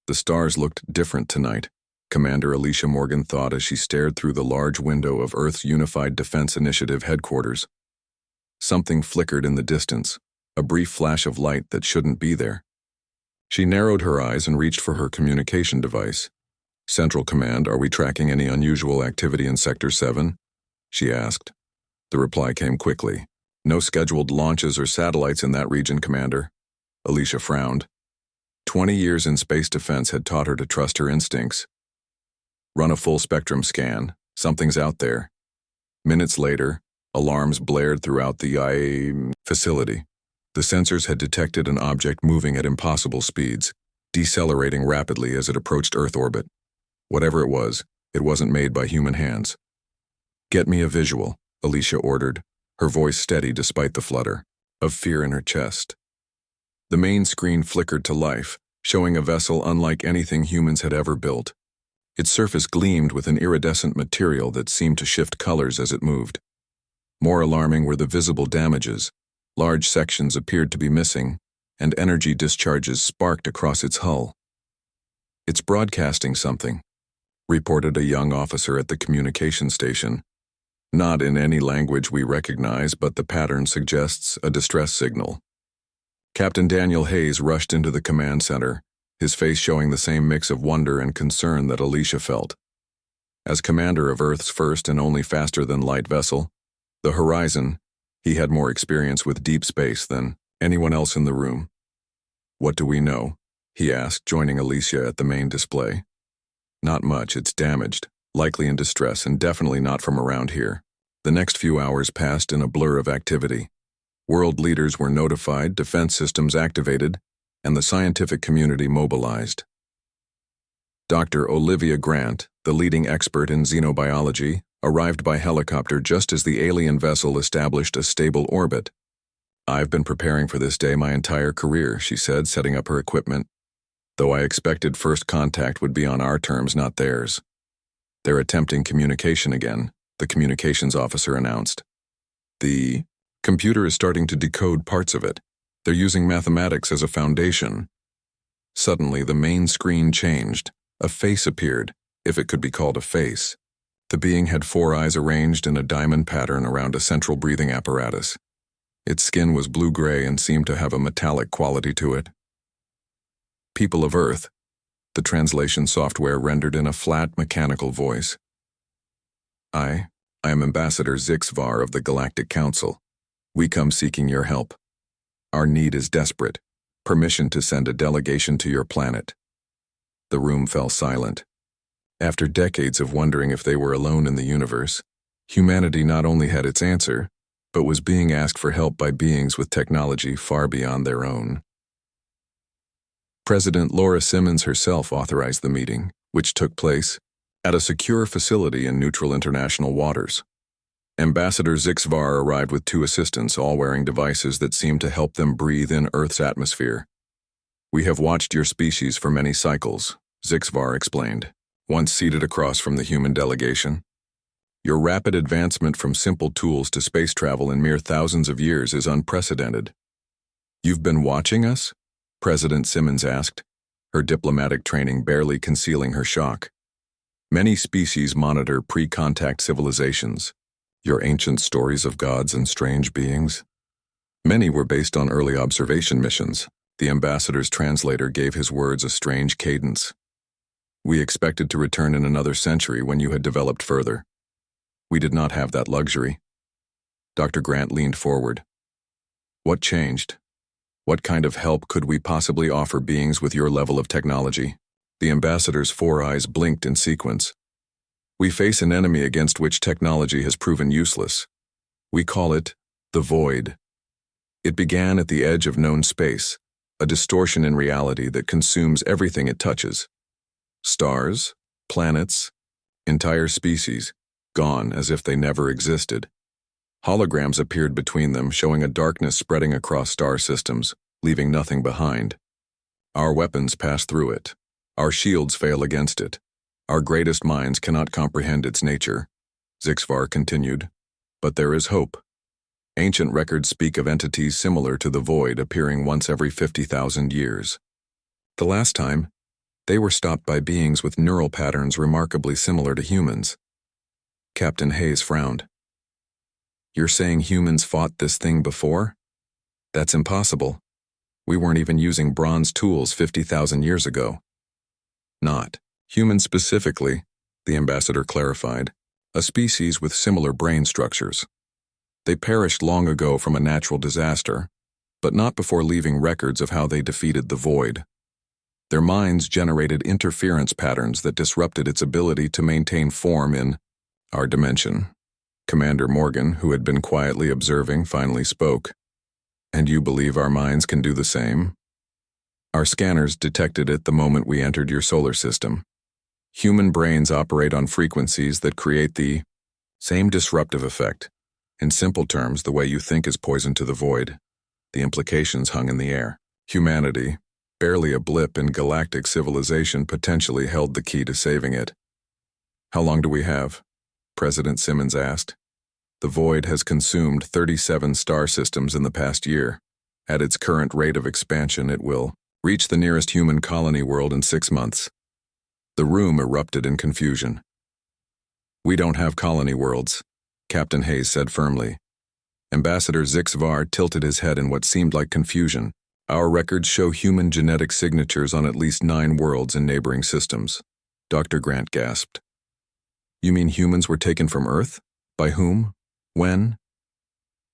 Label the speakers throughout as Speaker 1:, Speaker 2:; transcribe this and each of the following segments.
Speaker 1: The stars looked different tonight, Commander Alicia Morgan thought as she stared through the large window of Earth's Unified Defense Initiative headquarters. Something flickered in the distance, a brief flash of light that shouldn't be there. She narrowed her eyes and reached for her communication device. "Central Command, are we tracking any unusual activity in Sector 7? She asked. The reply came quickly. "No scheduled launches or satellites in that region, Commander." Alicia frowned. 20 years in space defense had taught her to trust her instincts. "Run a full-spectrum scan. Something's out there." Minutes later, alarms blared throughout the IA facility. The sensors had detected an object moving at impossible speeds, decelerating rapidly as it approached Earth orbit. Whatever it wasn't made by human hands. "Get me a visual," Alicia ordered, her voice steady despite the flutter of fear in her chest. The main screen flickered to life, showing a vessel unlike anything humans had ever built. Its surface gleamed with an iridescent material that seemed to shift colors as it moved. More alarming were the visible damages. Large sections appeared to be missing, and energy discharges sparked across its hull. "It's broadcasting something," reported a young officer at the communication station. "Not in any language we recognize, but the pattern suggests a distress signal." Captain Daniel Hayes rushed into the command center, his face showing the same mix of wonder and concern that Alicia felt. As commander of Earth's first and only faster-than-light vessel, the Horizon, he had more experience with deep space than anyone else in the room. "What do we know?" he asked, joining Alicia at the main display. "Not much. It's damaged, likely in distress, and definitely not from around here." The next few hours passed in a blur of activity. World leaders were notified, defense systems activated, and the scientific community mobilized. Dr. Olivia Grant, the leading expert in xenobiology, arrived by helicopter just as the alien vessel established a stable orbit. "I've been preparing for this day my entire career," she said, setting up her equipment. "Though I expected first contact would be on our terms, not theirs." "They're attempting communication again," the communications officer announced. "The computer is starting to decode parts of it. They're using mathematics as a foundation." Suddenly, the main screen changed. A face appeared, if it could be called a face. The being had 4 eyes arranged in a diamond pattern around a central breathing apparatus. Its skin was blue-gray and seemed to have a metallic quality to it. "People of Earth," the translation software rendered in a flat, mechanical voice. I am Ambassador Zixvar of the Galactic Council. We come seeking your help. Our need is desperate. Permission to send a delegation to your planet." The room fell silent. After decades of wondering if they were alone in the universe, humanity not only had its answer, but was being asked for help by beings with technology far beyond their own. President Laura Simmons herself authorized the meeting, which took place at a secure facility in neutral international waters. Ambassador Zixvar arrived with 2 assistants, all wearing devices that seemed to help them breathe in Earth's atmosphere. "We have watched your species for many cycles," Zixvar explained, once seated across from the human delegation. "Your rapid advancement from simple tools to space travel in mere thousands of years is unprecedented." "You've been watching us?" President Simmons asked, her diplomatic training barely concealing her shock. "Many species monitor pre-contact civilizations. Your ancient stories of gods and strange beings? Many were based on early observation missions." The ambassador's translator gave his words a strange cadence. "We expected to return in another century when you had developed further. We did not have that luxury." Dr. Grant leaned forward. "What changed? What kind of help could we possibly offer beings with your level of technology?" The ambassador's 4 eyes blinked in sequence. "We face an enemy against which technology has proven useless. We call it the Void. It began at the edge of known space, a distortion in reality that consumes everything it touches. Stars, planets, entire species, gone as if they never existed. Holograms appeared between them, showing a darkness spreading across star systems, leaving nothing behind. Our weapons pass through it. Our shields fail against it. Our greatest minds cannot comprehend its nature," Zixvar continued. "But there is hope. Ancient records speak of entities similar to the Void appearing once every 50,000 years. The last time, They were stopped by beings with neural patterns remarkably similar to humans. Captain Hayes frowned. You're saying humans fought this thing before? That's impossible. We weren't even using bronze tools 50,000 years ago. Not humans specifically, the ambassador clarified, a species with similar brain structures. They perished long ago from a natural disaster, but not before leaving records of how they defeated the void. Their minds generated interference patterns that disrupted its ability to maintain form in our dimension. Commander Morgan, who had been quietly observing, finally spoke. And you believe our minds can do the same? Our scanners detected it the moment we entered your solar system. Human brains operate on frequencies that create the same disruptive effect. In simple terms, the way you think is poison to the void. The implications hung in the air. Humanity, barely a blip in galactic civilization, potentially held the key to saving it. How long do we have? President Simmons asked. The void has consumed 37 star systems in the past year. At its current rate of expansion, it will reach the nearest human colony world in 6 months. The room erupted in confusion. We don't have colony worlds, Captain Hayes said firmly. Ambassador Zixvar tilted his head in what seemed like confusion. Our records show human genetic signatures on at least 9 worlds in neighboring systems. Dr. Grant gasped. You mean humans were taken from Earth? By whom? When?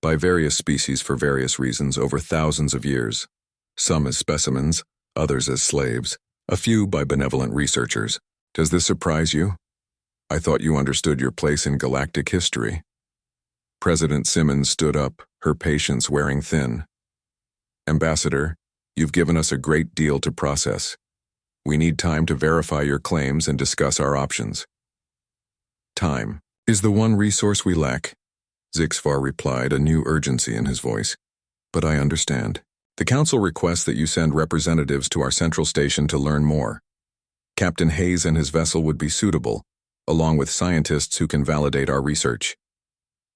Speaker 1: By various species for various reasons over thousands of years. Some as specimens, others as slaves, a few by benevolent researchers. Does this surprise you? I thought you understood your place in galactic history. President Simmons stood up, her patience wearing thin. Ambassador, you've given us a great deal to process. We need time to verify your claims and discuss our options. Time is the one resource we lack, Zixvar replied, a new urgency in his voice. But I understand. The Council requests that you send representatives to our central station to learn more. Captain Hayes and his vessel would be suitable, along with scientists who can validate our research.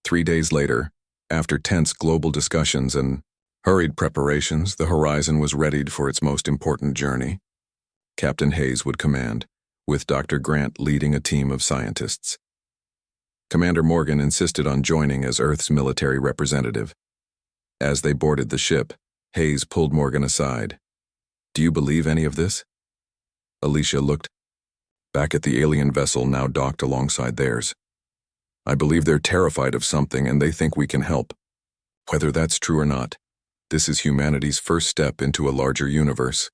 Speaker 1: 3 days later, after tense global discussions and hurried preparations, the Horizon was readied for its most important journey. Captain Hayes would command, with Dr. Grant leading a team of scientists. Commander Morgan insisted on joining as Earth's military representative. As they boarded the ship, Hayes pulled Morgan aside. Do you believe any of this? Alicia looked back at the alien vessel now docked alongside theirs. I believe they're terrified of something and they think we can help. Whether that's true or not, this is humanity's first step into a larger universe.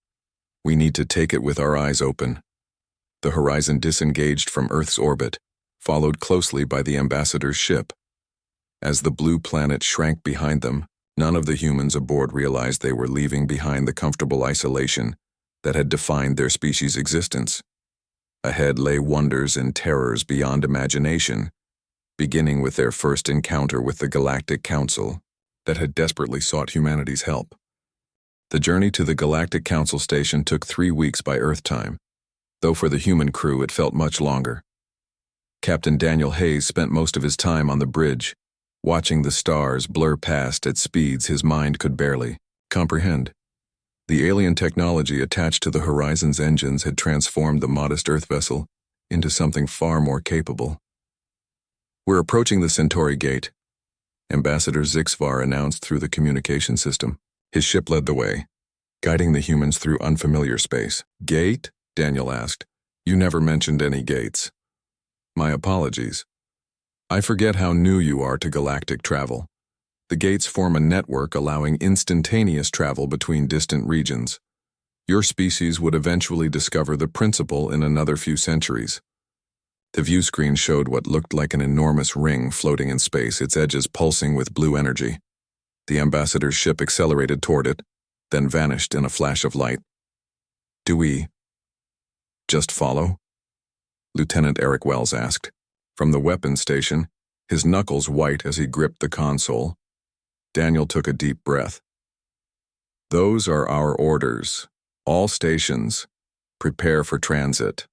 Speaker 1: We need to take it with our eyes open. The Horizon disengaged from Earth's orbit, followed closely by the ambassador's ship. As the blue planet shrank behind them, none of the humans aboard realized they were leaving behind the comfortable isolation that had defined their species' existence. Ahead lay wonders and terrors beyond imagination, beginning with their first encounter with the Galactic Council that had desperately sought humanity's help. The journey to the Galactic Council station took 3 weeks by Earth time, though for the human crew it felt much longer. Captain Daniel Hayes spent most of his time on the bridge, watching the stars blur past at speeds his mind could barely comprehend. The alien technology attached to the Horizon's engines had transformed the modest Earth vessel into something far more capable. We're approaching the Centauri Gate, Ambassador Zixvar announced through the communication system. His ship led the way, guiding the humans through unfamiliar space. Gate? Daniel asked. You never mentioned any gates. My apologies. I forget how new you are to galactic travel. The gates form a network allowing instantaneous travel between distant regions. Your species would eventually discover the principle in another few centuries. The view screen showed what looked like an enormous ring floating in space, its edges pulsing with blue energy. The ambassador's ship accelerated toward it, then vanished in a flash of light. Do we just follow? Lieutenant Eric Wells asked. From the weapons station, his knuckles white as he gripped the console, Daniel took a deep breath. Those are our orders. All stations, prepare for transit.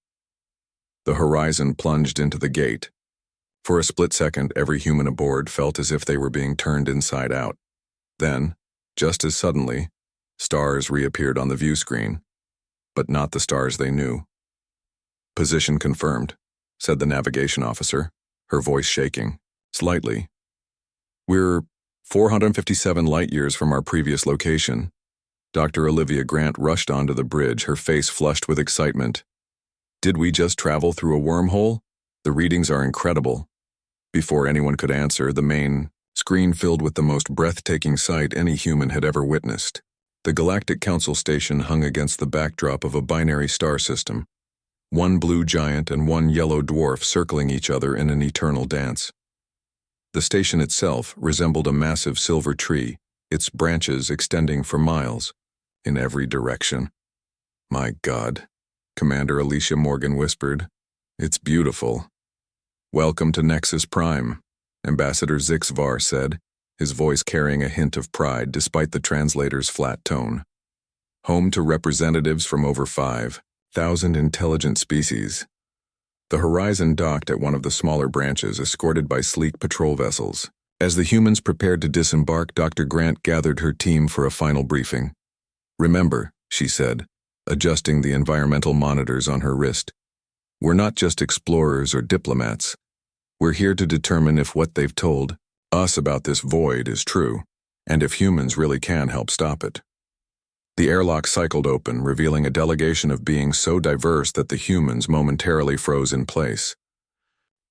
Speaker 1: The Horizon plunged into the gate. For a split second, every human aboard felt as if they were being turned inside out. Then, just as suddenly, stars reappeared on the view screen. but not the stars they knew. "Position confirmed," said the navigation officer, her voice shaking, slightly. "We're 457 light-years from our previous location." Dr. Olivia Grant rushed onto the bridge, her face flushed with excitement. "Did we just travel through a wormhole? The readings are incredible." Before anyone could answer, the main screen filled with the most breathtaking sight any human had ever witnessed. The Galactic Council station hung against the backdrop of a binary star system, one blue giant and one yellow dwarf circling each other in an eternal dance. The station itself resembled a massive silver tree, its branches extending for miles, in every direction. "My God," Commander Alicia Morgan whispered. "It's beautiful." "Welcome to Nexus Prime," Ambassador Zixvar said, his voice carrying a hint of pride despite the translator's flat tone. "Home to representatives from over 5,000 intelligent species." The Horizon docked at one of the smaller branches, escorted by sleek patrol vessels. As the humans prepared to disembark, Dr. Grant gathered her team for a final briefing. "Remember," she said, adjusting the environmental monitors on her wrist, "we're not just explorers or diplomats. We're here to determine if what they've told us about this void is true, and if humans really can help stop it." The airlock cycled open, revealing a delegation of beings so diverse that the humans momentarily froze in place.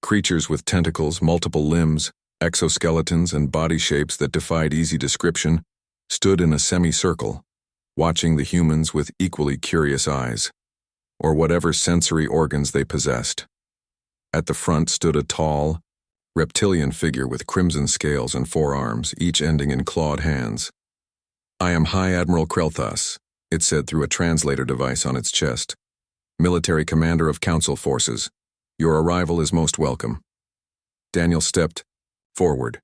Speaker 1: Creatures with tentacles, multiple limbs, exoskeletons, and body shapes that defied easy description stood in a semicircle, watching the humans with equally curious eyes, or whatever sensory organs they possessed. At the front stood a tall, reptilian figure with crimson scales and 4 arms, each ending in clawed hands. "I am High Admiral Krelthas," it said through a translator device on its chest. "Military Commander of Council Forces. Your arrival is most welcome." Daniel stepped forward.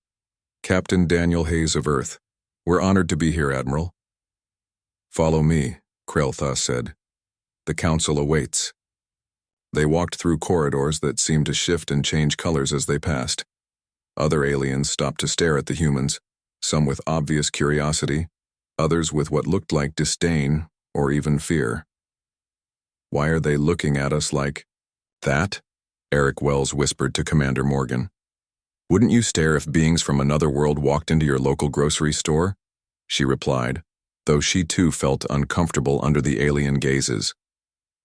Speaker 1: "Captain Daniel Hayes of Earth. We're honored to be here, Admiral." "Follow me," Krelthas said. "The Council awaits." They walked through corridors that seemed to shift and change colors as they passed. Other aliens stopped to stare at the humans, some with obvious curiosity, others with what looked like disdain or even fear. "Why are they looking at us like that?" Eric Wells whispered to Commander Morgan. "Wouldn't you stare if beings from another world walked into your local grocery store?" she replied, though she too felt uncomfortable under the alien gazes.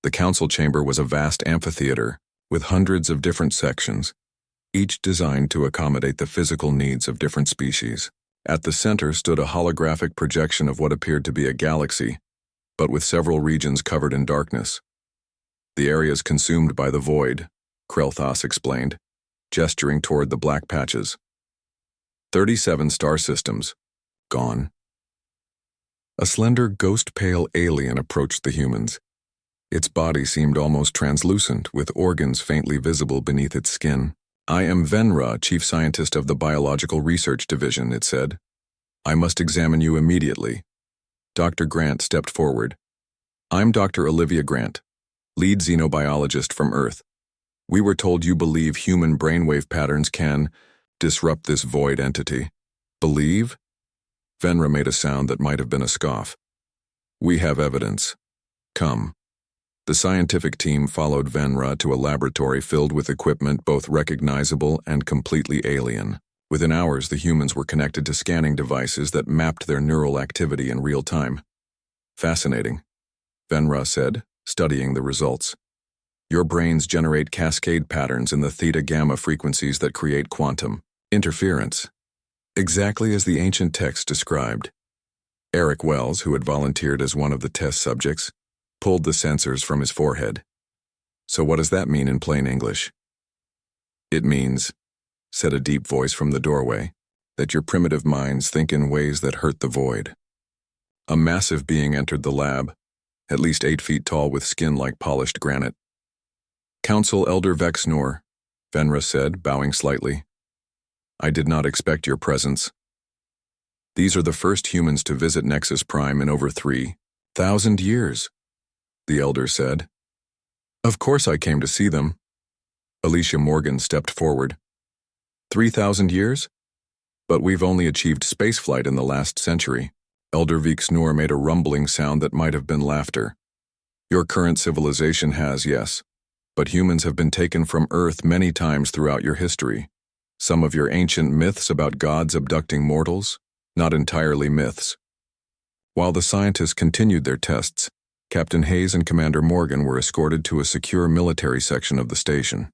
Speaker 1: The council chamber was a vast amphitheater with hundreds of different sections, each designed to accommodate the physical needs of different species. At the center stood a holographic projection of what appeared to be a galaxy, but with several regions covered in darkness. "The areas consumed by the void," Krelthas explained, gesturing toward the black patches. 37 star systems. Gone. A slender, ghost-pale alien approached the humans. Its body seemed almost translucent, with organs faintly visible beneath its skin. "I am Venra, Chief Scientist of the Biological Research Division," it said. "I must examine you immediately." Dr. Grant stepped forward. "I'm Dr. Olivia Grant, lead xenobiologist from Earth. We were told you believe human brainwave patterns can disrupt this void entity." "Believe?" Venra made a sound that might have been a scoff. "We have evidence. Come." The scientific team followed Venra to a laboratory filled with equipment both recognizable and completely alien. Within hours, the humans were connected to scanning devices that mapped their neural activity in real time. "Fascinating," Venra said, studying the results. "Your brains generate cascade patterns in the theta-gamma frequencies that create quantum interference, exactly as the ancient text described." Eric Wells, who had volunteered as one of the test subjects, pulled the sensors from his forehead. "So what does that mean in plain English?" "It means," said a deep voice from the doorway, "that your primitive minds think in ways that hurt the void." A massive being entered the lab, at least 8 feet tall with skin like polished granite. "Council Elder Vexnor," Venra said, bowing slightly. "I did not expect your presence. These are the first humans to visit Nexus Prime in over 3,000 years. The elder said. "Of course I came to see them." Alicia Morgan stepped forward. 3,000 years? But we've only achieved spaceflight in the last century. Elder Vexnor made a rumbling sound that might have been laughter. Your current civilization has, yes, but humans have been taken from Earth many times throughout your history. Some of your ancient myths about gods abducting mortals, not entirely myths. While the scientists continued their tests, Captain Hayes and Commander Morgan were escorted to a secure military section of the station.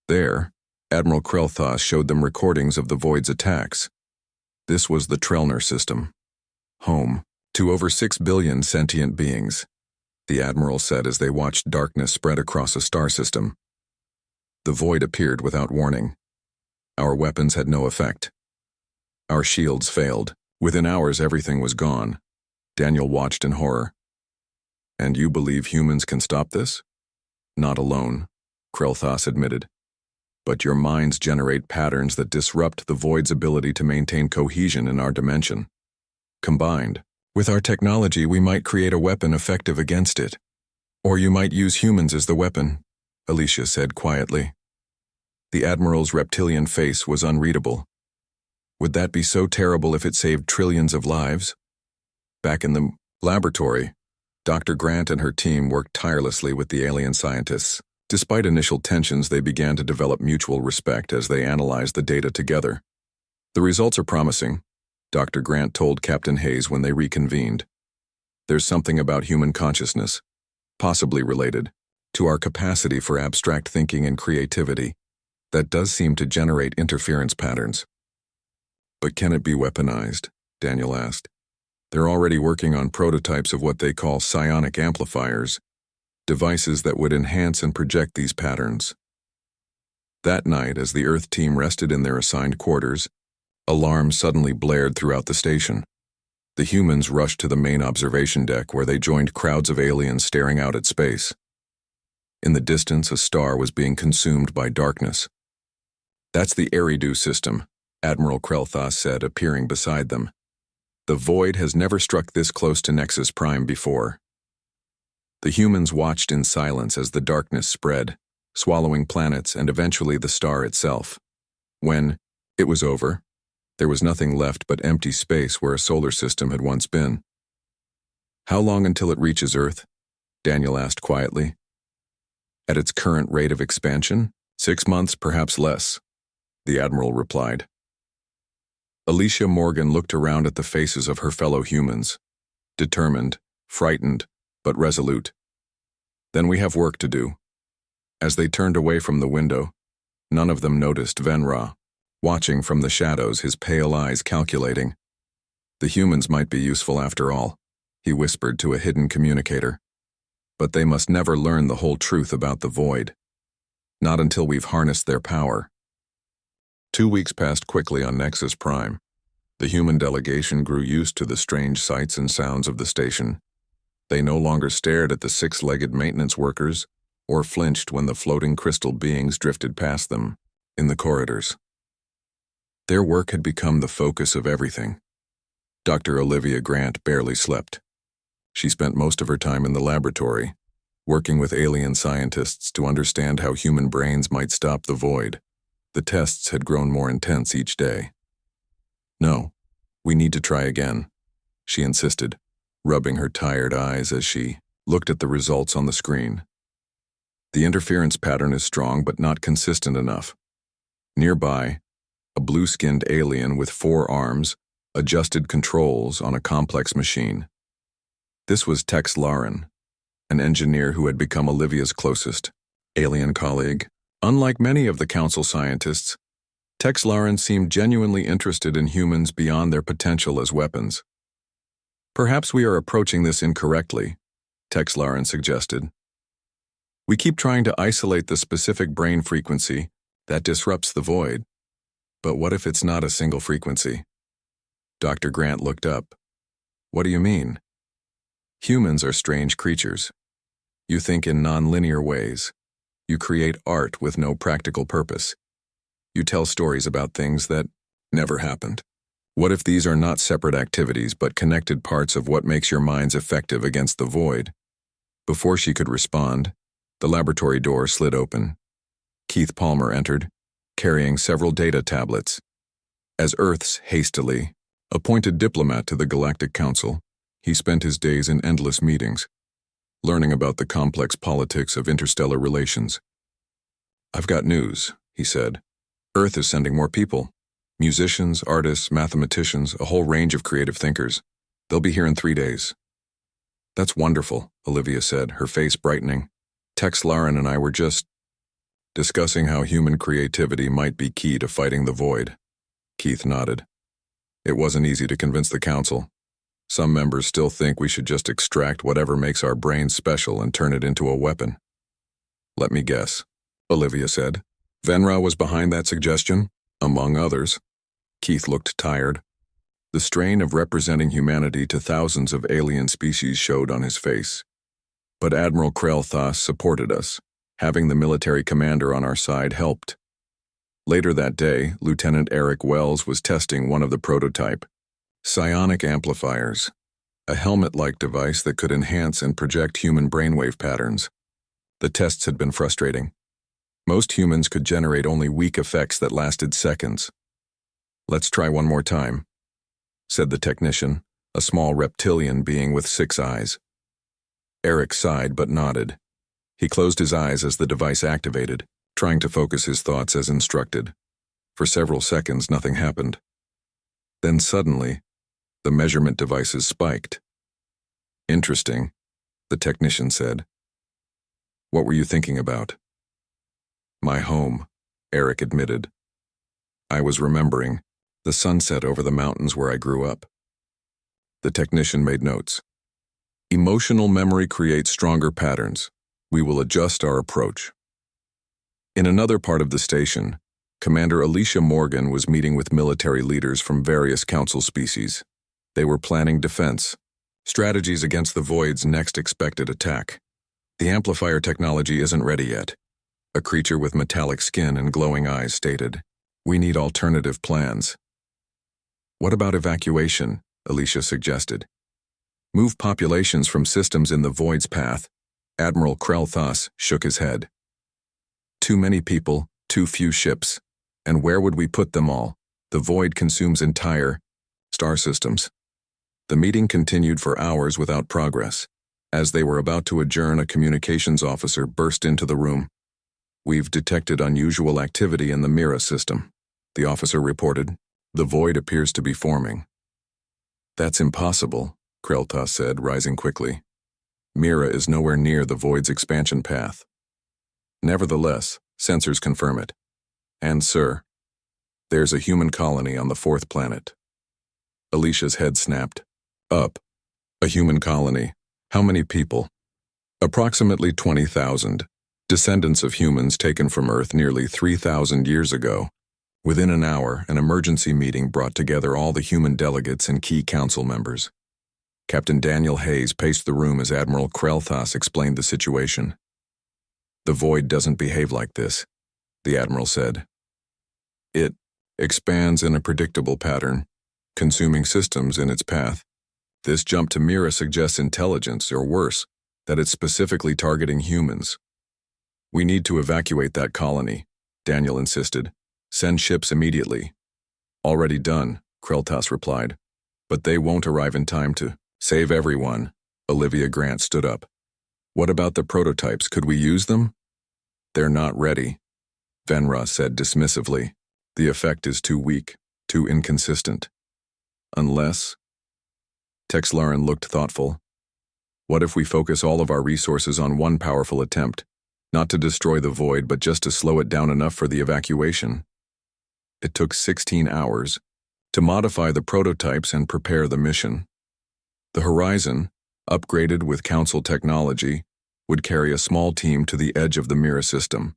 Speaker 1: There, Admiral Krelthas showed them recordings of the Void's attacks. This was the Trellner system, home to over 6 billion sentient beings, the Admiral said as they watched darkness spread across a star system. The Void appeared without warning. Our weapons had no effect. Our shields failed. Within hours, everything was gone. Daniel watched in horror. And you believe humans can stop this? Not alone, Krelthas admitted. But your minds generate patterns that disrupt the Void's ability to maintain cohesion in our dimension. Combined, with our technology, we might create a weapon effective against it. Or you might use humans as the weapon, Alicia said quietly. The Admiral's reptilian face was unreadable. Would that be so terrible if it saved trillions of lives? Back in the laboratory, Dr. Grant and her team worked tirelessly with the alien scientists. Despite initial tensions, they began to develop mutual respect as they analyzed the data together. The results are promising, Dr. Grant told Captain Hayes when they reconvened. There's something about human consciousness, possibly related to our capacity for abstract thinking and creativity, that does seem to generate interference patterns. But can it be weaponized? Daniel asked. They're already working on prototypes of what they call psionic amplifiers, devices that would enhance and project these patterns. That night, as the Earth team rested in their assigned quarters, alarms suddenly blared throughout the station. The humans rushed to the main observation deck where they joined crowds of aliens staring out at space. In the distance, a star was being consumed by darkness. That's the Eridu system, Admiral Krelthas said, appearing beside them. The Void has never struck this close to Nexus Prime before. The humans watched in silence as the darkness spread, swallowing planets and eventually the star itself. When it was over, there was nothing left but empty space where a solar system had once been. How long until it reaches Earth? Daniel asked quietly. At its current rate of expansion, 6 months, perhaps less, the Admiral replied. Alicia Morgan looked around at the faces of her fellow humans, determined, frightened, but resolute. Then we have work to do. As they turned away from the window, none of them noticed Venra, watching from the shadows, his pale eyes calculating. The humans might be useful after all, he whispered to a hidden communicator. But they must never learn the whole truth about the Void. Not until we've harnessed their power. 2 weeks passed quickly on Nexus Prime. The human delegation grew used to the strange sights and sounds of the station. They no longer stared at the 6-legged maintenance workers or flinched when the floating crystal beings drifted past them in the corridors. Their work had become the focus of everything. Dr. Olivia Grant barely slept. She spent most of her time in the laboratory, working with alien scientists to understand how human brains might stop the Void. The tests had grown more intense each day. No, we need to try again, she insisted, rubbing her tired eyes as she looked at the results on the screen. The interference pattern is strong but not consistent enough. Nearby, a blue-skinned alien with 4 arms adjusted controls on a complex machine. This was Tex Lauren, an engineer who had become Olivia's closest alien colleague. Unlike many of the Council scientists, Tex Lauren seemed genuinely interested in humans beyond their potential as weapons. Perhaps we are approaching this incorrectly, Tex Lauren suggested. We keep trying to isolate the specific brain frequency that disrupts the Void. But what if it's not a single frequency? Dr. Grant looked up. What do you mean? Humans are strange creatures. You think in non-linear ways. You create art with no practical purpose. You tell stories about things that never happened. What if these are not separate activities but connected parts of what makes your minds effective against the Void? Before she could respond, the laboratory door slid open. Keith Palmer entered, carrying several data tablets. As Earth's hastily appointed diplomat to the Galactic Council, he spent his days in endless meetings. learning about the complex politics of interstellar relations. "I've got news," he said. "Earth is sending more people. Musicians, artists, mathematicians, a whole range of creative thinkers. They'll be here in 3 days." "That's wonderful," Olivia said, her face brightening. "Tex Lauren and I were just discussing how human creativity might be key to fighting the void." Keith nodded. "It wasn't easy to convince the council. Some members still think we should just extract whatever makes our brains special and turn it into a weapon." "Let me guess," Olivia said. "Venra was behind that suggestion, among others." Keith looked tired. The strain of representing humanity to thousands of alien species showed on his face. But Admiral Krell-Thas supported us. Having the military commander on our side helped. Later that day, Lieutenant Eric Wells was testing one of the prototype psionic amplifiers, a helmet-like device that could enhance and project human brainwave patterns. The tests had been frustrating. Most humans could generate only weak effects that lasted seconds. "Let's try one more time," said the technician, a small reptilian being with 6 eyes. Eric sighed but nodded. He closed his eyes as the device activated, trying to focus his thoughts as instructed. For several seconds, nothing happened. Then suddenly, the measurement devices spiked. "Interesting," the technician said. "What were you thinking about?" "My home," Eric admitted. "I was remembering the sunset over the mountains where I grew up." The technician made notes. "Emotional memory creates stronger patterns. We will adjust our approach." In another part of the station, Commander Alicia Morgan was meeting with military leaders from various council species. They were planning defense, strategies against the Void's next expected attack. "The amplifier technology isn't ready yet," a creature with metallic skin and glowing eyes stated. "We need alternative plans." "What about evacuation?" Alicia suggested. "Move populations from systems in the Void's path." Admiral Krell-Thas shook his head. "Too many people, too few ships. And where would we put them all? The Void consumes entire star systems." The meeting continued for hours without progress. As they were about to adjourn, a communications officer burst into the room. "We've detected unusual activity in the Mira system," the officer reported. "The Void appears to be forming." "That's impossible," Krell-Thas said, rising quickly. "Mira is nowhere near the Void's expansion path." "Nevertheless, sensors confirm it. And, sir, there's a human colony on the 4th planet." Alicia's head snapped. "Up. A human colony. How many people?" "Approximately 20,000. Descendants of humans taken from Earth nearly 3,000 years ago." Within an hour, an emergency meeting brought together all the human delegates and key council members. Captain Daniel Hayes paced the room as Admiral Krell-Thas explained the situation. "The Void doesn't behave like this," the Admiral said. "It expands in a predictable pattern, consuming systems in its path. This jump to Mira suggests intelligence, or worse, that it's specifically targeting humans." "We need to evacuate that colony," Daniel insisted. "Send ships immediately." "Already done," Krell-Thas replied. "But they won't arrive in time to save everyone." Olivia Grant stood up. "What about the prototypes? Could we use them?" "They're not ready," Venra said dismissively. "The effect is too weak, too inconsistent." "Unless?" Tex Lauren looked thoughtful. "What if we focus all of our resources on one powerful attempt, not to destroy the Void, but just to slow it down enough for the evacuation?" It took 16 hours to modify the prototypes and prepare the mission. The Horizon, upgraded with Council technology, would carry a small team to the edge of the Mira system.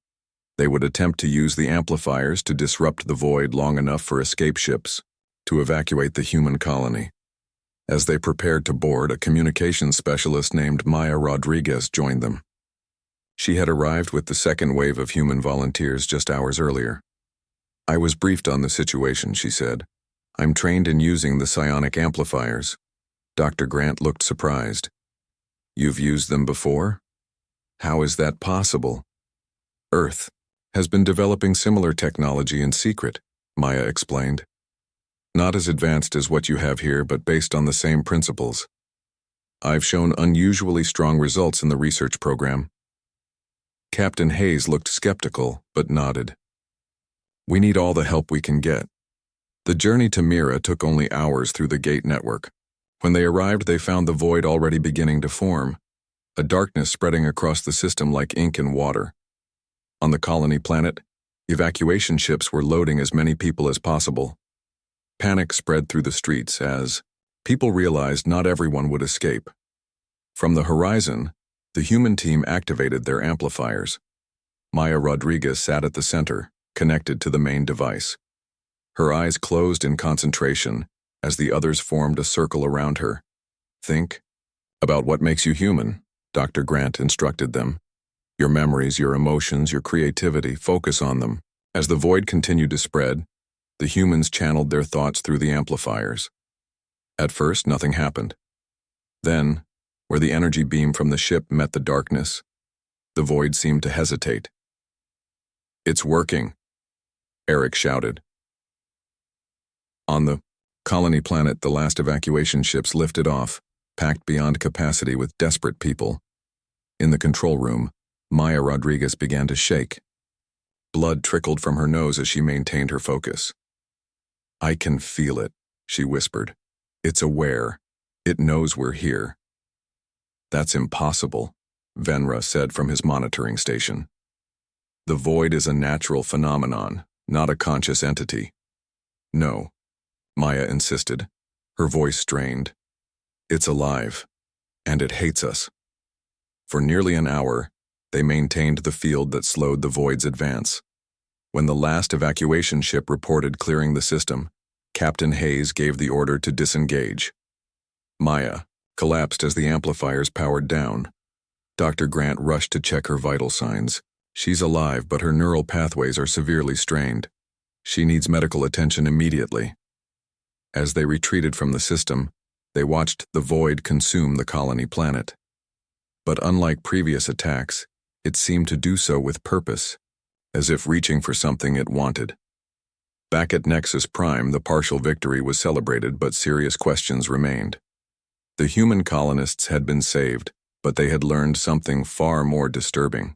Speaker 1: They would attempt to use the amplifiers to disrupt the Void long enough for escape ships to evacuate the human colony. As they prepared to board, a communications specialist named Maya Rodriguez joined them. She had arrived with the second wave of human volunteers just hours earlier. "I was briefed on the situation," she said. "I'm trained in using the psionic amplifiers." Dr. Grant looked surprised. "You've used them before? How is that possible?" "Earth has been developing similar technology in secret," Maya explained. "Not as advanced as what you have here, but based on the same principles." I've shown unusually strong results in the research program. Captain Hayes looked skeptical, but nodded. We need all the help we can get. The journey to Mira took only hours through the gate network. When they arrived, they found the void already beginning to form, a darkness spreading across the system like ink in water. On the colony planet, evacuation ships were loading as many people as possible. Panic spread through the streets as people realized not everyone would escape. From the horizon, the human team activated their amplifiers. Maya Rodriguez sat at the center, connected to the main device. Her eyes closed in concentration as the others formed a circle around her. Think about what makes you human, Dr. Grant instructed them. Your memories, your emotions, your creativity, focus on them. As the void continued to spread, the humans channeled their thoughts through the amplifiers. At first, nothing happened. Then, where the energy beam from the ship met the darkness, the void seemed to hesitate. It's working, Eric shouted. On the colony planet, the last evacuation ships lifted off, packed beyond capacity with desperate people. In the control room, Maya Rodriguez began to shake. Blood trickled from her nose as she maintained her focus. I can feel it, she whispered. It's aware. It knows we're here. That's impossible, Venra said from his monitoring station. The void is a natural phenomenon, not a conscious entity. No, Maya insisted, her voice strained. It's alive, and it hates us. For nearly an hour, they maintained the field that slowed the void's advance. When the last evacuation ship reported clearing the system, Captain Hayes gave the order to disengage. Maya collapsed as the amplifiers powered down. Dr. Grant rushed to check her vital signs. She's alive, but her neural pathways are severely strained. She needs medical attention immediately. As they retreated from the system, they watched the void consume the colony planet. But unlike previous attacks, it seemed to do so with purpose, as if reaching for something it wanted. Back at Nexus Prime, the partial victory was celebrated, but serious questions remained. The human colonists had been saved, but they had learned something far more disturbing.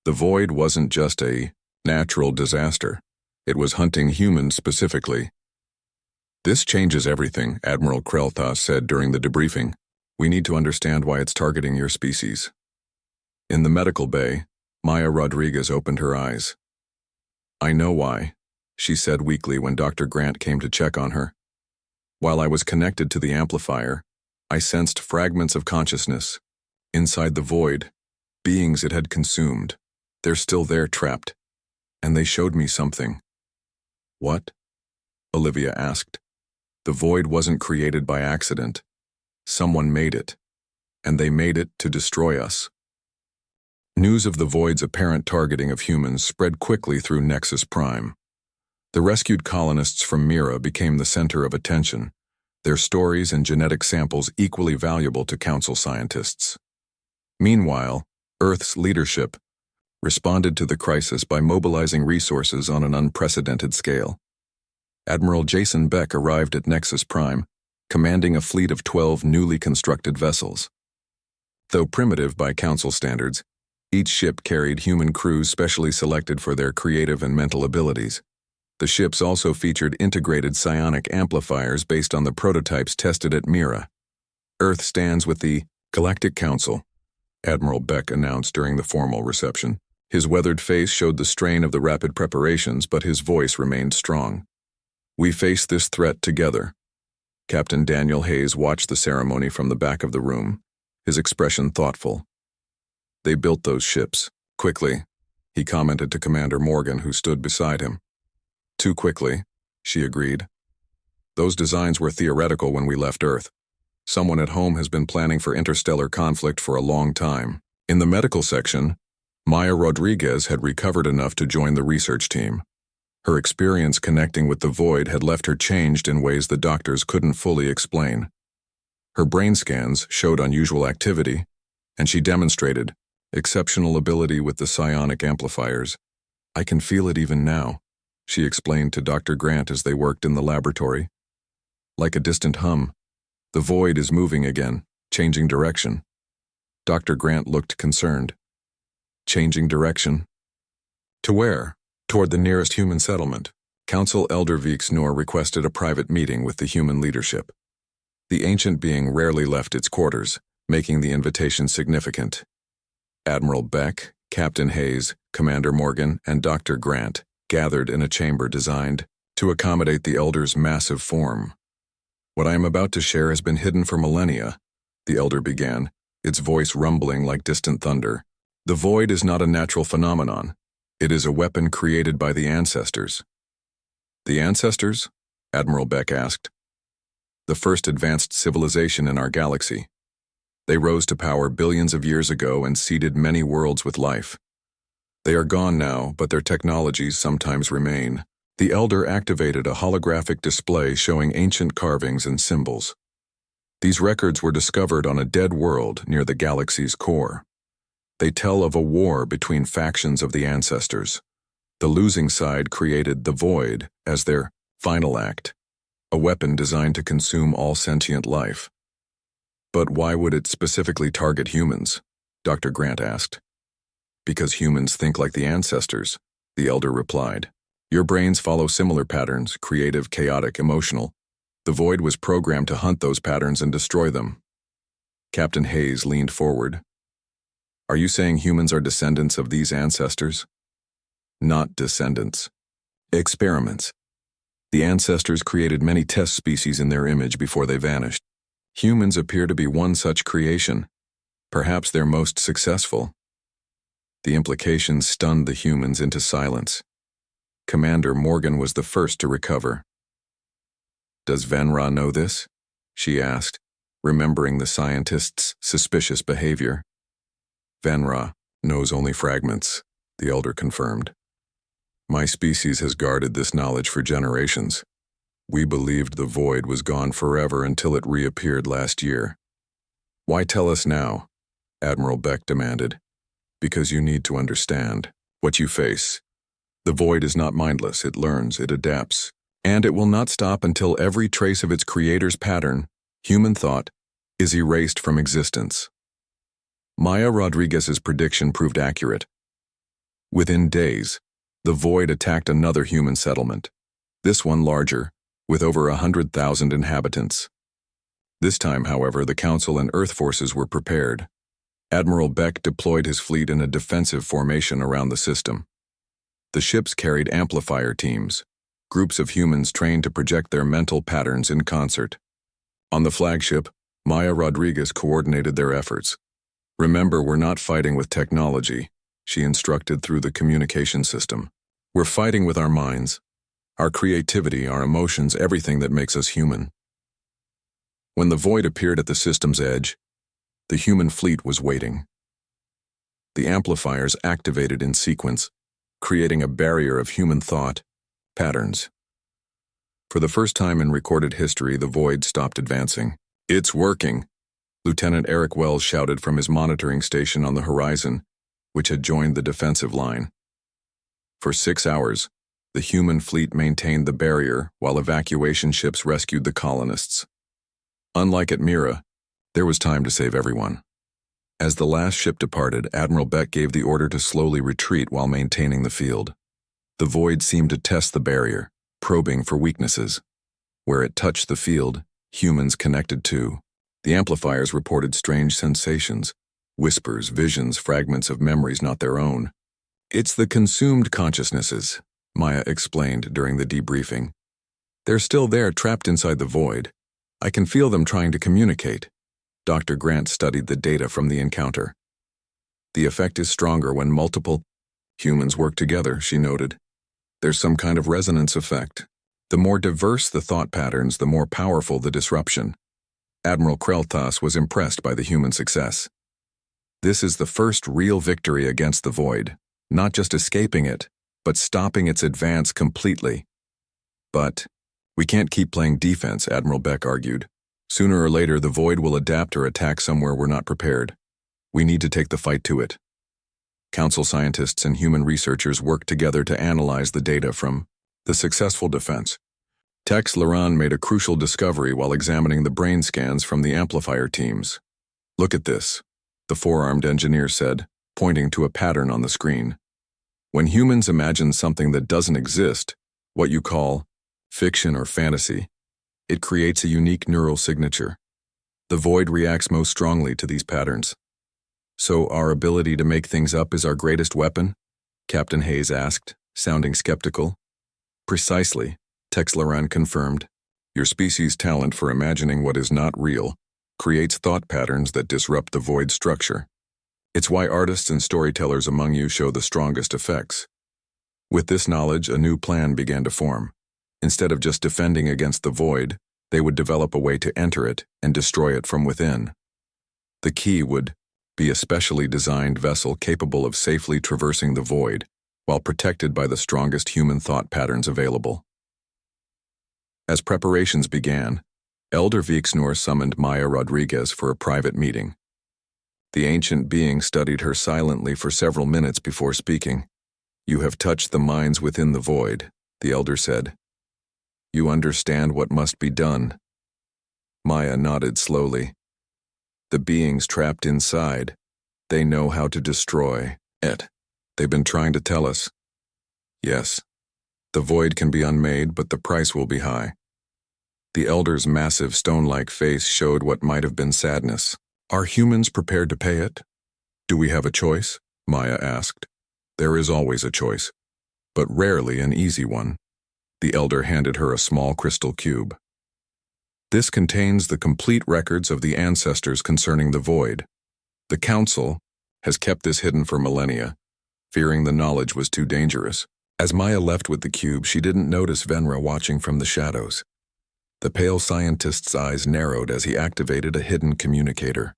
Speaker 1: The void wasn't just a natural disaster. It was hunting humans specifically. This changes everything, Admiral Krelthas said during the debriefing. We need to understand why it's targeting your species. In the medical bay, Maya Rodriguez opened her eyes. I know why, she said weakly when Dr. Grant came to check on her. While I was connected to the amplifier, I sensed fragments of consciousness. Inside the void, beings it had consumed. They're still there, trapped. And they showed me something. What? Olivia asked. The void wasn't created by accident. Someone made it. And they made it to destroy us. News of the void's apparent targeting of humans spread quickly through Nexus Prime. The rescued colonists from Mira became the center of attention, their stories and genetic samples equally valuable to Council scientists. Meanwhile, Earth's leadership responded to the crisis by mobilizing resources on an unprecedented scale. Admiral Jason Beck arrived at Nexus Prime, commanding a fleet of 12 newly constructed vessels. Though primitive by Council standards, each ship carried human crews specially selected for their creative and mental abilities. The ships also featured integrated psionic amplifiers based on the prototypes tested at Mira. Earth stands with the Galactic Council, Admiral Beck announced during the formal reception. His weathered face showed the strain of the rapid preparations, but his voice remained strong. We face this threat together. Captain Daniel Hayes watched the ceremony from the back of the room, his expression thoughtful. They built those ships, quickly, he commented to Commander Morgan, who stood beside him. Too quickly, she agreed. Those designs were theoretical when we left Earth. Someone at home has been planning for interstellar conflict for a long time. In the medical section, Maya Rodriguez had recovered enough to join the research team. Her experience connecting with the void had left her changed in ways the doctors couldn't fully explain. Her brain scans showed unusual activity, and she demonstrated exceptional ability with the psionic amplifiers. I can feel it even now, she explained to Dr. Grant as they worked in the laboratory. Like a distant hum, the void is moving again, Changing direction. Dr. Grant looked concerned. Changing direction? To where? Toward the nearest human settlement. Council Elder Vixnor requested a private meeting with the human leadership. The ancient being rarely left its quarters, making the invitation significant. Admiral Beck, Captain Hayes, Commander Morgan, and Dr. Grant gathered in a chamber designed to accommodate the Elder's massive form. What I am about to share has been hidden for millennia, the Elder began, its voice rumbling like distant thunder. The void is not a natural phenomenon. It is a weapon created by the ancestors. The ancestors? Admiral Beck asked. The first advanced civilization in our galaxy. They rose to power billions of years ago and seeded many worlds with life. They are gone now, but their technologies sometimes remain. The Elder activated a holographic display showing ancient carvings and symbols. These records were discovered on a dead world near the galaxy's core. They tell of a war between factions of the ancestors. The losing side created the Void as their final act, a weapon designed to consume all sentient life. But why would it specifically target humans? Dr. Grant asked. Because humans think like the ancestors, the Elder replied. Your brains follow similar patterns, creative, chaotic, emotional. The Void was programmed to hunt those patterns and destroy them. Captain Hayes leaned forward. Are you saying humans are descendants of these ancestors? Not descendants. Experiments. The ancestors created many test species in their image before they vanished. Humans appear to be one such creation, perhaps their most successful. The implications stunned the humans into silence. Commander Morgan was the first to recover. Does Venra know this? She asked, remembering the scientist's suspicious behavior. Venra knows only fragments, the Elder confirmed. My species has guarded this knowledge for generations. We believed the Void was gone forever until it reappeared last year. Why tell us now? Admiral Beck demanded. Because you need to understand what you face. The Void is not mindless, it learns, it adapts, and it will not stop until every trace of its creator's pattern, human thought, is erased from existence. Maya Rodriguez's prediction proved accurate. Within days, the Void attacked another human settlement, this one larger, with over 100,000 inhabitants. This time, however, the Council and Earth forces were prepared. Admiral Beck deployed his fleet in a defensive formation around the system. The ships carried amplifier teams, groups of humans trained to project their mental patterns in concert. On the flagship, Maya Rodriguez coordinated their efforts. Remember, we're not fighting with technology, she instructed through the communication system. We're fighting with our minds, our creativity, our emotions, everything that makes us human. When the Void appeared at the system's edge, the human fleet was waiting. The amplifiers activated in sequence, creating a barrier of human thought, patterns. For the first time in recorded history, the Void stopped advancing. It's working, Lieutenant Eric Wells shouted from his monitoring station on the horizon, which had joined the defensive line. For 6 hours, the human fleet maintained the barrier while evacuation ships rescued the colonists. Unlike at Mira, there was time to save everyone. As the last ship departed, Admiral Beck gave the order to slowly retreat while maintaining the field. The Void seemed to test the barrier, probing for weaknesses. Where it touched the field, humans connected too. The amplifiers reported strange sensations, whispers, visions, fragments of memories not their own. It's the consumed consciousnesses, Maya explained during the debriefing. They're still there, trapped inside the Void. I can feel them trying to communicate. Dr. Grant studied the data from the encounter. The effect is stronger when multiple humans work together, she noted. There's some kind of resonance effect. The more diverse the thought patterns, the more powerful the disruption. Admiral Krelthas was impressed by the human success. This is the first real victory against the Void, not just escaping it, but stopping its advance completely. But we can't keep playing defense, Admiral Beck argued. Sooner or later, the Void will adapt or attack somewhere we're not prepared. We need to take the fight to it. Council scientists and human researchers worked together to analyze the data from the successful defense. Tex Laran made a crucial discovery while examining the brain scans from the amplifier teams. Look at this, the four-armed engineer said, pointing to a pattern on the screen. When humans imagine something that doesn't exist, what you call fiction or fantasy, it creates a unique neural signature. The void reacts most strongly to these patterns. So our ability to make things up is our greatest weapon? Captain Hayes asked, sounding skeptical. Precisely, Tex Laran confirmed. Your species' talent for imagining what is not real creates thought patterns that disrupt the void structure. It's why artists and storytellers among you show the strongest effects. With this knowledge, a new plan began to form. Instead of just defending against the void, they would develop a way to enter it and destroy it from within. The key would be a specially designed vessel capable of safely traversing the void while protected by the strongest human thought patterns available. As preparations began, Elder Vixnor summoned Maya Rodriguez for a private meeting. The ancient being studied her silently for several minutes before speaking. You have touched the minds within the void, the elder said. You understand what must be done. Maya nodded slowly. The beings trapped inside, they know how to destroy it. They've been trying to tell us. Yes, the void can be unmade, but the price will be high. The elder's massive stone-like face showed what might have been sadness. Are humans prepared to pay it? Do we have a choice? Maya asked. There is always a choice, but rarely an easy one. The elder handed her a small crystal cube. This contains the complete records of the ancestors concerning the void. The council has kept this hidden for millennia, fearing the knowledge was too dangerous. As Maya left with the cube, she didn't notice Venra watching from the shadows. The pale scientist's eyes narrowed as he activated a hidden communicator.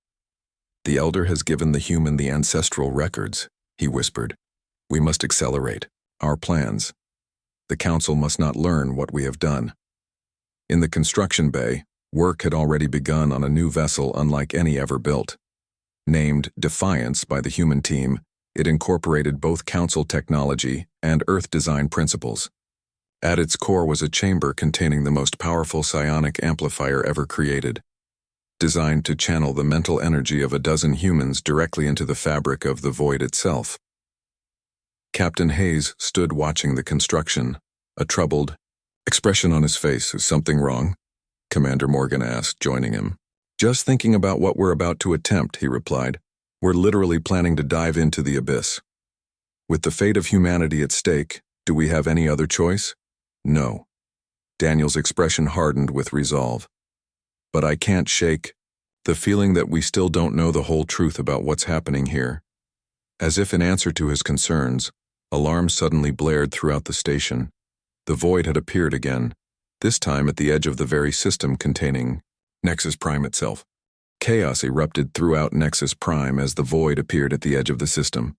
Speaker 1: The elder has given the human the ancestral records, he whispered. We must accelerate our plans. The council must not learn what we have done. In the construction bay, work had already begun on a new vessel unlike any ever built. Named Defiance by the human team, it incorporated both council technology and Earth design principles. At its core was a chamber containing the most powerful psionic amplifier ever created, designed to channel the mental energy of a dozen humans directly into the fabric of the void itself. Captain Hayes stood watching the construction, a troubled expression on his face. Is something wrong? Commander Morgan asked, joining him. Just thinking about what we're about to attempt, he replied. We're literally planning to dive into the abyss. With the fate of humanity at stake, do we have any other choice? No. Daniel's expression hardened with resolve. But I can't shake the feeling that we still don't know the whole truth about what's happening here. As if in answer to his concerns, alarms suddenly blared throughout the station. The void had appeared again, this time at the edge of the very system containing Nexus Prime itself. Chaos erupted throughout Nexus Prime as the void appeared at the edge of the system.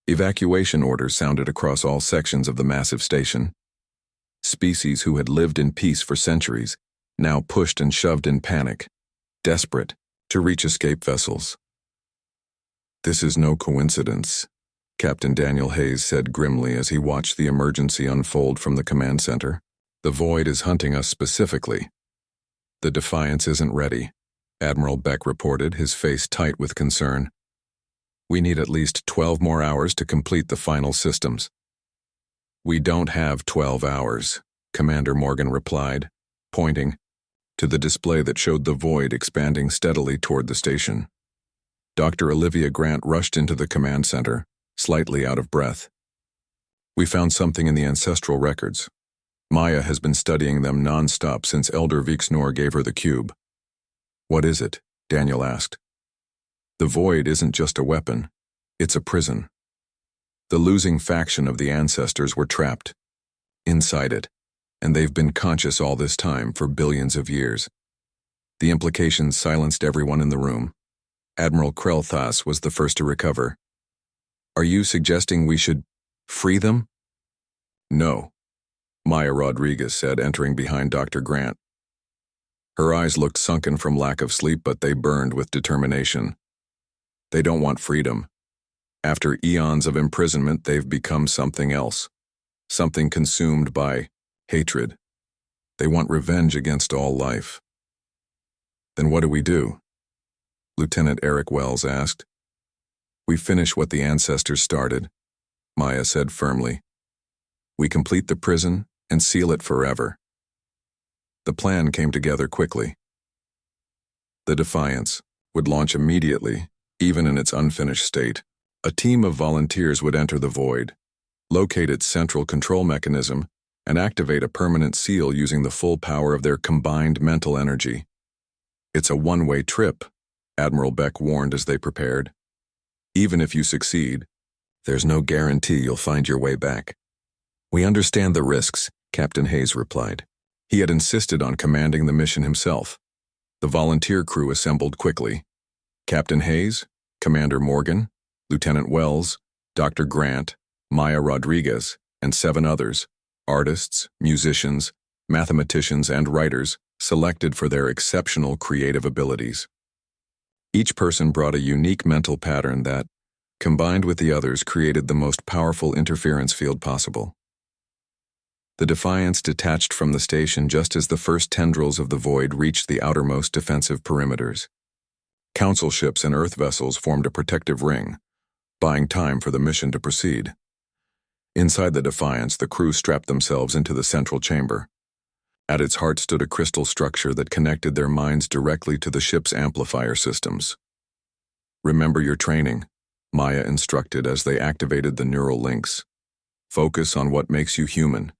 Speaker 1: Evacuation orders sounded across all sections of the massive station. Species who had lived in peace for centuries now pushed and shoved in panic, desperate to reach escape vessels. This is no coincidence, Captain Daniel Hayes said grimly as he watched the emergency unfold from the command center. The void is hunting us specifically. The Defiance isn't ready, Admiral Beck reported, his face tight with concern. We need at least 12 more hours to complete the final systems. We don't have 12 hours, Commander Morgan replied, pointing to the display that showed the void expanding steadily toward the station. Dr. Olivia Grant rushed into the command center, slightly out of breath. We found something in the ancestral records. Maya has been studying them non-stop since Elder Vixnor gave her the cube. What is it? Daniel asked. The void isn't just a weapon, it's a prison. The losing faction of the ancestors were trapped inside it, and they've been conscious all this time for billions of years. The implications silenced everyone in the room. Admiral Krelthas was the first to recover. Are you suggesting we should free them? No, Maya Rodriguez said, entering behind Dr. Grant. Her eyes looked sunken from lack of sleep, but they burned with determination. They don't want freedom. After eons of imprisonment, they've become something else, something consumed by hatred. They want revenge against all life. Then what do we do? Lieutenant Eric Wells asked. We finish what the ancestors started, Maya said firmly. We complete the prison and seal it forever. The plan came together quickly. The Defiance would launch immediately, even in its unfinished state. A team of volunteers would enter the void, locate its central control mechanism, and activate a permanent seal using the full power of their combined mental energy. It's a one-way trip, Admiral Beck warned as they prepared. Even if you succeed, there's no guarantee you'll find your way back. We understand the risks, Captain Hayes replied. He had insisted on commanding the mission himself. The volunteer crew assembled quickly. Captain Hayes, Commander Morgan, Lieutenant Wells, Dr. Grant, Maya Rodriguez, and 7 others, artists, musicians, mathematicians, and writers, selected for their exceptional creative abilities. Each person brought a unique mental pattern that, combined with the others, created the most powerful interference field possible. The Defiance detached from the station just as the first tendrils of the void reached the outermost defensive perimeters. Council ships and Earth vessels formed a protective ring, buying time for the mission to proceed. Inside the Defiance, the crew strapped themselves into the central chamber. At its heart stood a crystal structure that connected their minds directly to the ship's amplifier systems. Remember your training, Maya instructed as they activated the neural links. Focus on what makes you human.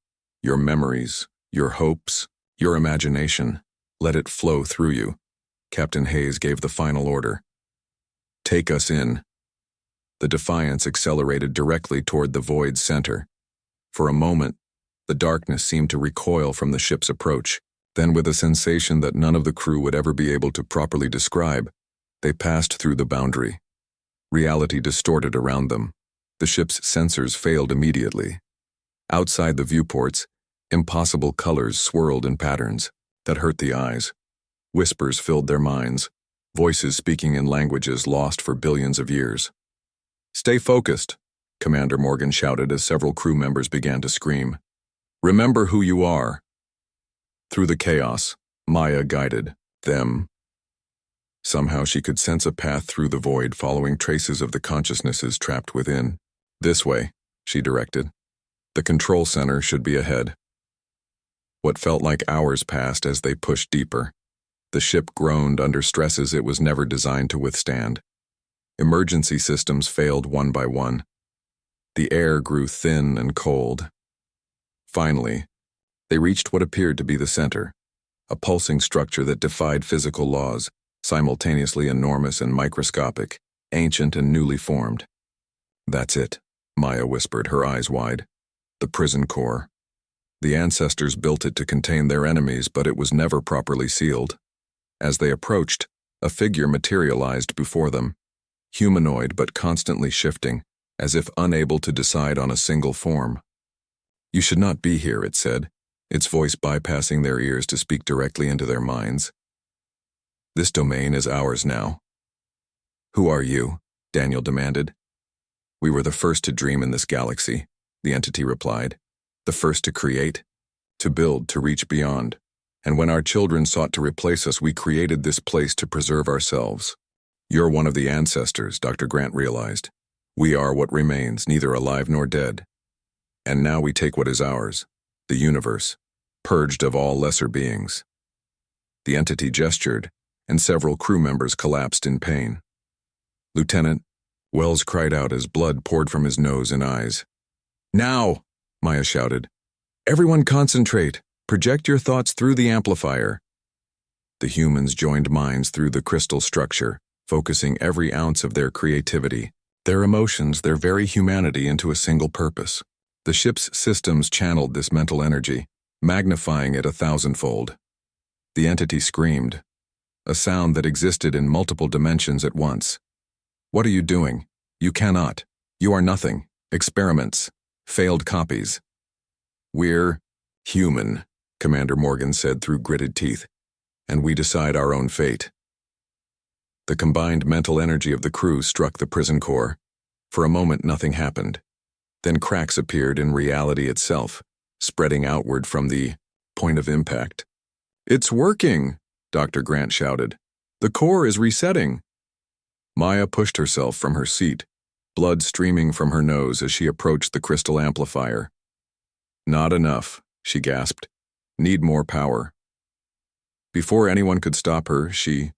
Speaker 1: Your memories, your hopes, your imagination. Let it flow through you. Captain Hayes gave the final order. Take us in. The Defiance accelerated directly toward the void's center. For a moment, the darkness seemed to recoil from the ship's approach. Then, with a sensation that none of the crew would ever be able to properly describe, they passed through the boundary. Reality distorted around them. The ship's sensors failed immediately. Outside the viewports, impossible colors swirled in patterns that hurt the eyes. Whispers filled their minds, voices speaking in languages lost for billions of years. Stay focused, Commander Morgan shouted as several crew members began to scream. Remember who you are. Through the chaos, Maya guided them. Somehow she could sense a path through the void following traces of the consciousnesses trapped within. This way, she directed. The control center should be ahead. What felt like hours passed as they pushed deeper. The ship groaned under stresses it was never designed to withstand. Emergency systems failed one by one. The air grew thin and cold. Finally, they reached what appeared to be the center, a pulsing structure that defied physical laws, simultaneously enormous and microscopic, ancient and newly formed. That's it, Maya whispered, her eyes wide. The prison core. The ancestors built it to contain their enemies, but it was never properly sealed. As they approached, a figure materialized before them, humanoid but constantly shifting, as if unable to decide on a single form. You should not be here, it said, its voice bypassing their ears to speak directly into their minds. This domain is ours now. Who are you? Daniel demanded. We were the first to dream in this galaxy, the entity replied. The first to create, to build, to reach beyond. And when our children sought to replace us, we created this place to preserve ourselves. You're one of the ancestors, Dr. Grant realized. We are what remains, neither alive nor dead. And now we take what is ours, the universe, purged of all lesser beings. The entity gestured, and several crew members collapsed in pain. Lieutenant, Wells cried out as blood poured from his nose and eyes. Now! Maya shouted. Everyone concentrate. Project your thoughts through the amplifier. The humans joined minds through the crystal structure, focusing every ounce of their creativity, their emotions, their very humanity into a single purpose. The ship's systems channeled this mental energy, magnifying it 1,000-fold. The entity screamed, a sound that existed in multiple dimensions at once. What are you doing? You cannot. You are nothing. Experiments. Failed copies. We're human, Commander Morgan said through gritted teeth, and we decide our own fate. The combined mental energy of the crew struck the prison core. For a moment, nothing happened. Then cracks appeared in reality itself, spreading outward from the point of impact. It's working, Dr. Grant shouted. The core is resetting. Maya pushed herself from her seat, blood streaming from her nose as she approached the crystal amplifier. "Not enough," she gasped. "Need more power." Before anyone could stop her, she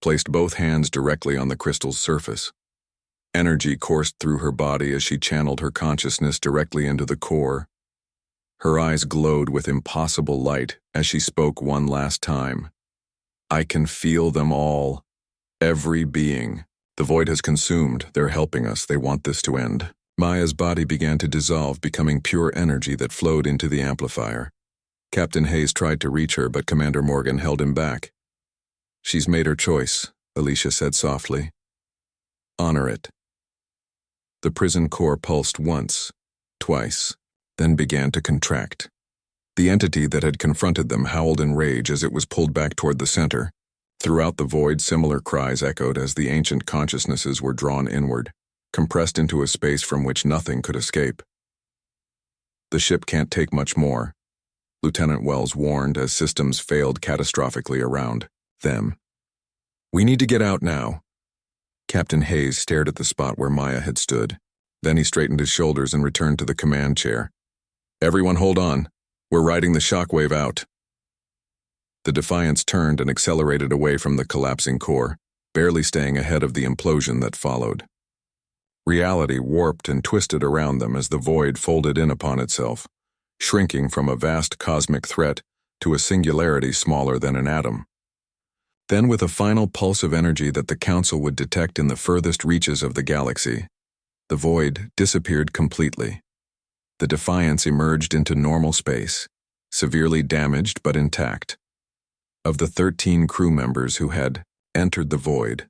Speaker 1: placed both hands directly on the crystal's surface. Energy coursed through her body as she channeled her consciousness directly into the core. Her eyes glowed with impossible light as she spoke one last time. "I can feel them all. Every being. The void has consumed. They're helping us. They want this to end." Maya's body began to dissolve, becoming pure energy that flowed into the amplifier. Captain Hayes tried to reach her, but Commander Morgan held him back. "She's made her choice," Alicia said softly. "Honor it." The prison core pulsed once, twice, then began to contract. The entity that had confronted them howled in rage as it was pulled back toward the center. Throughout the void, similar cries echoed as the ancient consciousnesses were drawn inward, compressed into a space from which nothing could escape. "The ship can't take much more," Lieutenant Wells warned as systems failed catastrophically around them. "We need to get out now." Captain Hayes stared at the spot where Maya had stood. Then he straightened his shoulders and returned to the command chair. "Everyone hold on. We're riding the shockwave out." The Defiance turned and accelerated away from the collapsing core, barely staying ahead of the implosion that followed. Reality warped and twisted around them as the void folded in upon itself, shrinking from a vast cosmic threat to a singularity smaller than an atom. Then, with a final pulse of energy that the Council would detect in the furthest reaches of the galaxy, the void disappeared completely. The Defiance emerged into normal space, severely damaged but intact. Of the 13 crew members who had entered the void,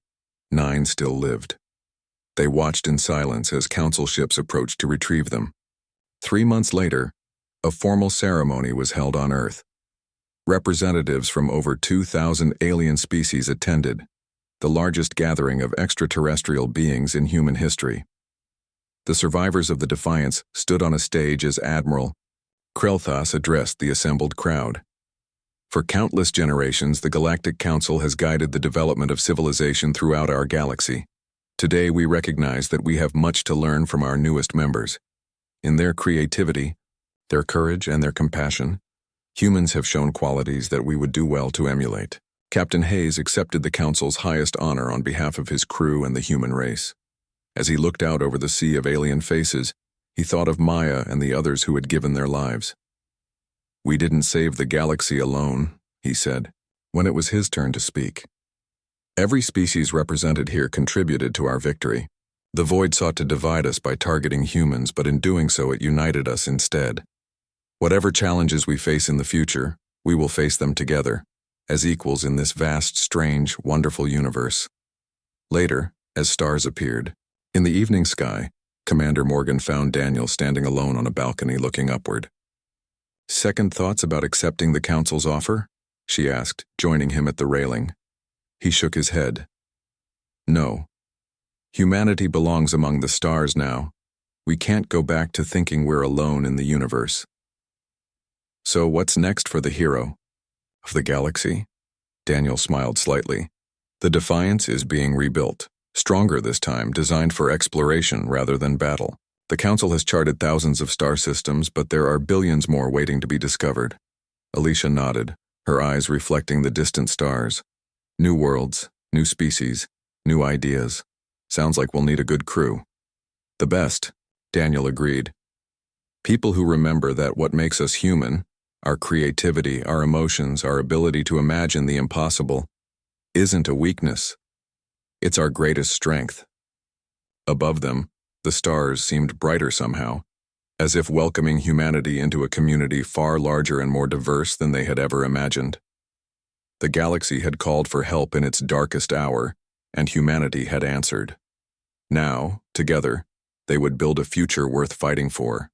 Speaker 1: 9 still lived. They watched in silence as Council ships approached to retrieve them. 3 months later, a formal ceremony was held on Earth. Representatives from over 2,000 alien species attended, the largest gathering of extraterrestrial beings in human history. The survivors of the Defiance stood on a stage as Admiral Krelthas addressed the assembled crowd. For countless generations, the Galactic Council has guided the development of civilization throughout our galaxy. Today, we recognize that we have much to learn from our newest members. In their creativity, their courage, and their compassion, humans have shown qualities that we would do well to emulate. Captain Hayes accepted the Council's highest honor on behalf of his crew and the human race. As he looked out over the sea of alien faces, he thought of Maya and the others who had given their lives. "We didn't save the galaxy alone," he said, when it was his turn to speak. "Every species represented here contributed to our victory. The void sought to divide us by targeting humans, but in doing so it united us instead. Whatever challenges we face in the future, we will face them together, as equals in this vast, strange, wonderful universe." Later, as stars appeared, in the evening sky, Commander Morgan found Daniel standing alone on a balcony looking upward. "Second thoughts about accepting the Council's offer?" she asked, joining him at the railing. He shook his head. "No. Humanity belongs among the stars now. We can't go back to thinking we're alone in the universe." "So what's next for the hero of the galaxy?" Daniel smiled slightly. "The Defiance is being rebuilt, stronger this time, designed for exploration rather than battle. The Council has charted thousands of star systems, but there are billions more waiting to be discovered." Alicia nodded, her eyes reflecting the distant stars. "New worlds, new species, new ideas. Sounds like we'll need a good crew." "The best," Daniel agreed. "People who remember that what makes us human, our creativity, our emotions, our ability to imagine the impossible, isn't a weakness. It's our greatest strength." Above them, the stars seemed brighter somehow, as if welcoming humanity into a community far larger and more diverse than they had ever imagined. The galaxy had called for help in its darkest hour, and humanity had answered. Now, together, they would build a future worth fighting for.